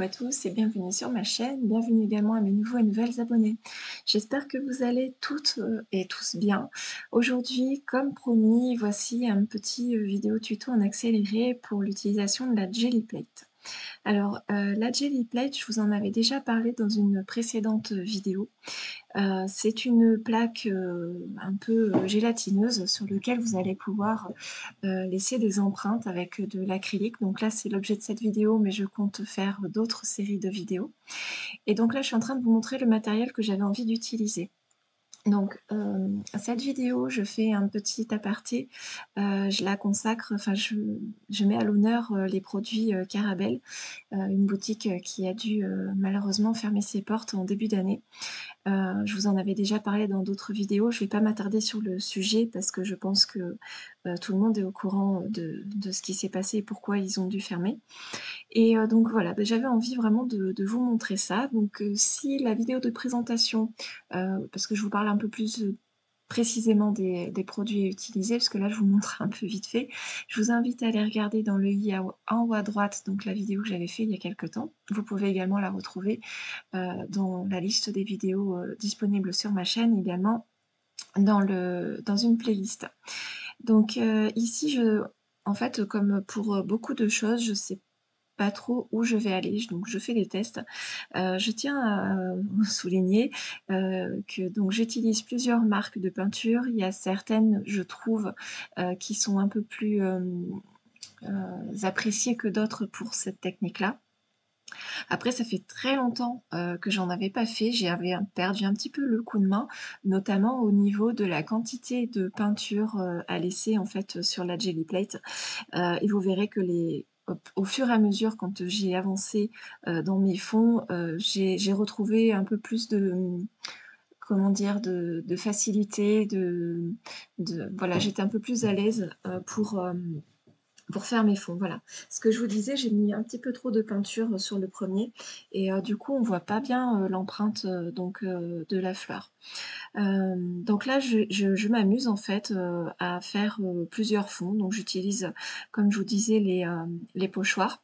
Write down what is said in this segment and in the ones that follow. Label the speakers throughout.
Speaker 1: À tous et bienvenue sur ma chaîne, bienvenue également à mes nouveaux et nouvelles abonnés. J'espère que vous allez toutes et tous bien. Aujourd'hui, comme promis, voici un petit vidéo tuto en accéléré pour l'utilisation de la Jelly Plate. Alors, la Jelly Plate, je vous en avais déjà parlé dans une précédente vidéo. C'est une plaque un peu gélatineuse sur laquelle vous allez pouvoir laisser des empreintes avec de l'acrylique. Donc là, c'est l'objet de cette vidéo, mais je compte faire d'autres séries de vidéos. Et donc là, je suis en train de vous montrer le matériel que j'avais envie d'utiliser. Donc, cette vidéo, je fais un petit aparté, je la consacre, enfin je mets à l'honneur les produits Carabel, une boutique qui a dû malheureusement fermer ses portes en début d'année. Je vous en avais déjà parlé dans d'autres vidéos, je ne vais pas m'attarder sur le sujet parce que je pense que tout le monde est au courant de ce qui s'est passé et pourquoi ils ont dû fermer. Et donc voilà, j'avais envie vraiment de vous montrer ça. Donc si la vidéo de présentation, parce que je vous parle un peu plus précisément des produits utilisés, parce que là je vous montre un peu vite fait, je vous invite à aller regarder dans le i en haut à droite, donc la vidéo que j'avais fait il y a quelques temps. Vous pouvez également la retrouver dans la liste des vidéos disponibles sur ma chaîne, également dans une playlist. Donc ici, en fait, comme pour beaucoup de choses, je sais pas trop où je vais aller, donc je fais des tests. Je tiens à souligner que donc j'utilise plusieurs marques de peinture. Il y a certaines, je trouve, qui sont un peu plus appréciées que d'autres pour cette technique-là. Après, ça fait très longtemps que j'en avais pas fait, j'avais perdu un petit peu le coup de main, notamment au niveau de la quantité de peinture à laisser en fait sur la Jelly Plate. Et vous verrez que au fur et à mesure, quand j'ai avancé dans mes fonds, j'ai retrouvé un peu plus de, comment dire, de facilité, voilà, j'étais un peu plus à l'aise pour faire mes fonds, voilà. Ce que je vous disais, j'ai mis un petit peu trop de peinture sur le premier et du coup on voit pas bien l'empreinte de la fleur. Donc là je m'amuse en fait à faire plusieurs fonds, donc j'utilise comme je vous disais les pochoirs.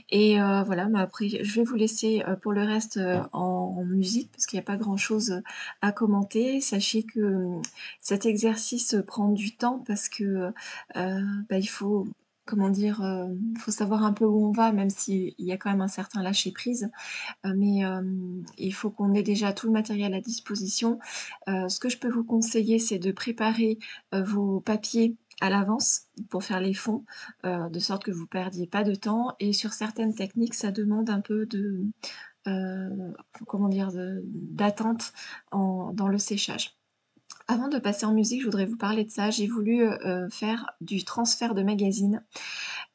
Speaker 1: Et voilà, mais après je vais vous laisser pour le reste en musique parce qu'il n'y a pas grand chose à commenter. Sachez que cet exercice prend du temps parce que il faut, comment dire, faut savoir un peu où on va, même s'il y a quand même un certain lâcher prise. Mais il faut qu'on ait déjà tout le matériel à disposition. Ce que je peux vous conseiller, c'est de préparer vos papiers à l'avance pour faire les fonds, de sorte que vous ne perdiez pas de temps. Et sur certaines techniques, ça demande un peu comment dire, d'attente dans le séchage. Avant de passer en musique, je voudrais vous parler de ça. J'ai voulu faire du transfert de magazine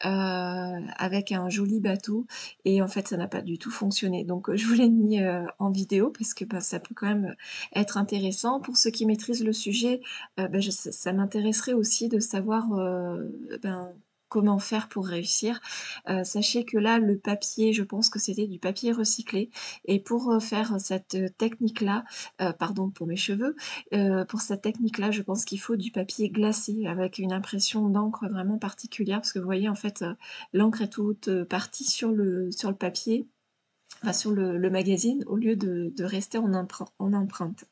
Speaker 1: avec un joli bateau et en fait ça n'a pas du tout fonctionné. Donc je vous l'ai mis en vidéo parce que ça peut quand même être intéressant. Pour ceux qui maîtrisent le sujet, ça m'intéresserait aussi de savoir comment faire pour réussir. Sachez que là, le papier, je pense que c'était du papier recyclé. Et pour faire cette technique-là, pardon pour mes cheveux, pour cette technique-là, je pense qu'il faut du papier glacé avec une impression d'encre vraiment particulière parce que vous voyez, en fait, l'encre est toute partie sur le papier, enfin sur le magazine, au lieu de rester en empreinte.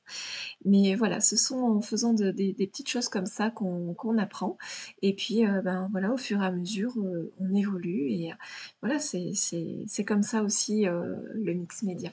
Speaker 1: Mais voilà, ce sont en faisant des petites choses comme ça qu'on apprend. Et puis, voilà, au fur et à mesure, on évolue. Et voilà, c'est comme ça aussi le mix média.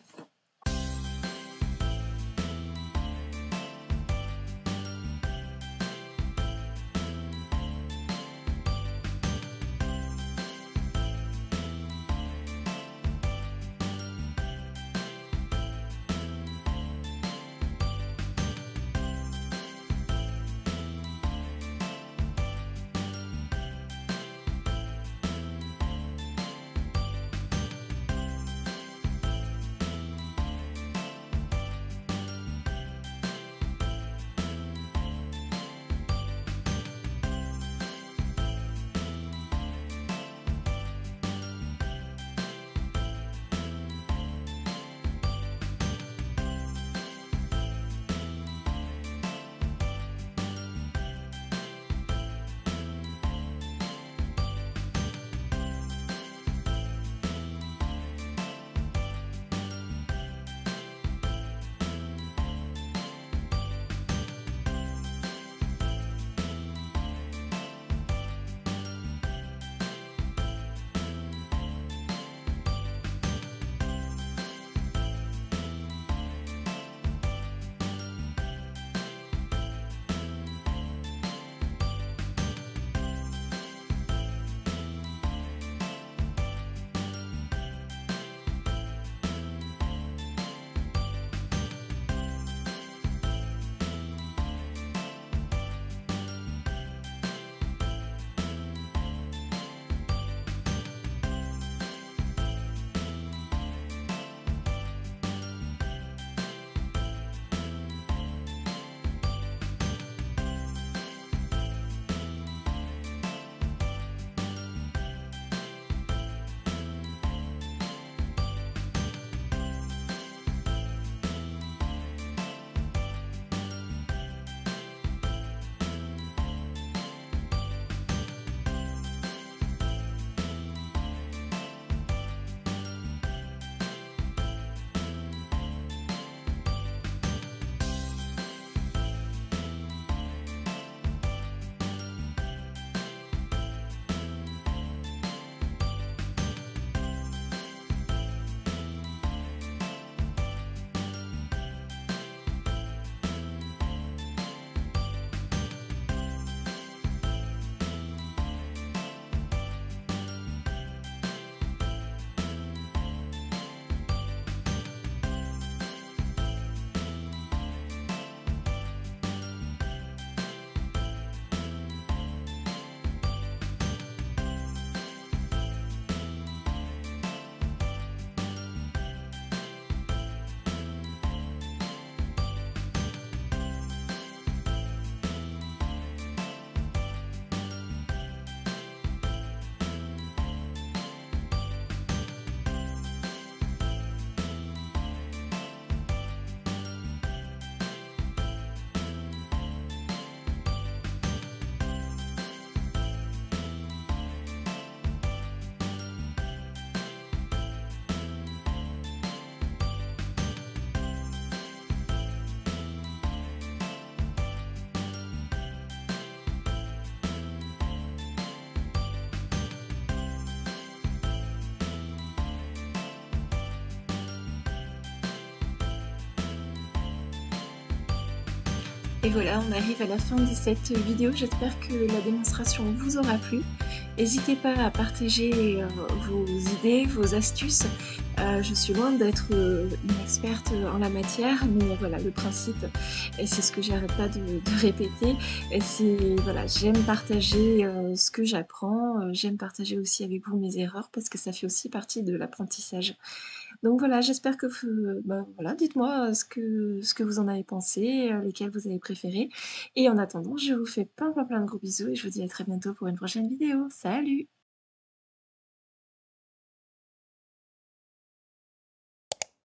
Speaker 1: Et voilà, on arrive à la fin de cette vidéo. J'espère que la démonstration vous aura plu. N'hésitez pas à partager vos idées, vos astuces. Je suis loin d'être une experte en la matière, mais voilà, le principe, et c'est ce que j'arrête pas de répéter, et c'est voilà, j'aime partager ce que j'apprends, j'aime partager aussi avec vous mes erreurs parce que ça fait aussi partie de l'apprentissage. Donc voilà, j'espère que bah, voilà, dites-moi ce que vous en avez pensé, lesquels vous avez préférés. Et en attendant, je vous fais plein, plein, plein de gros bisous et je vous dis à très bientôt pour une prochaine vidéo. Salut!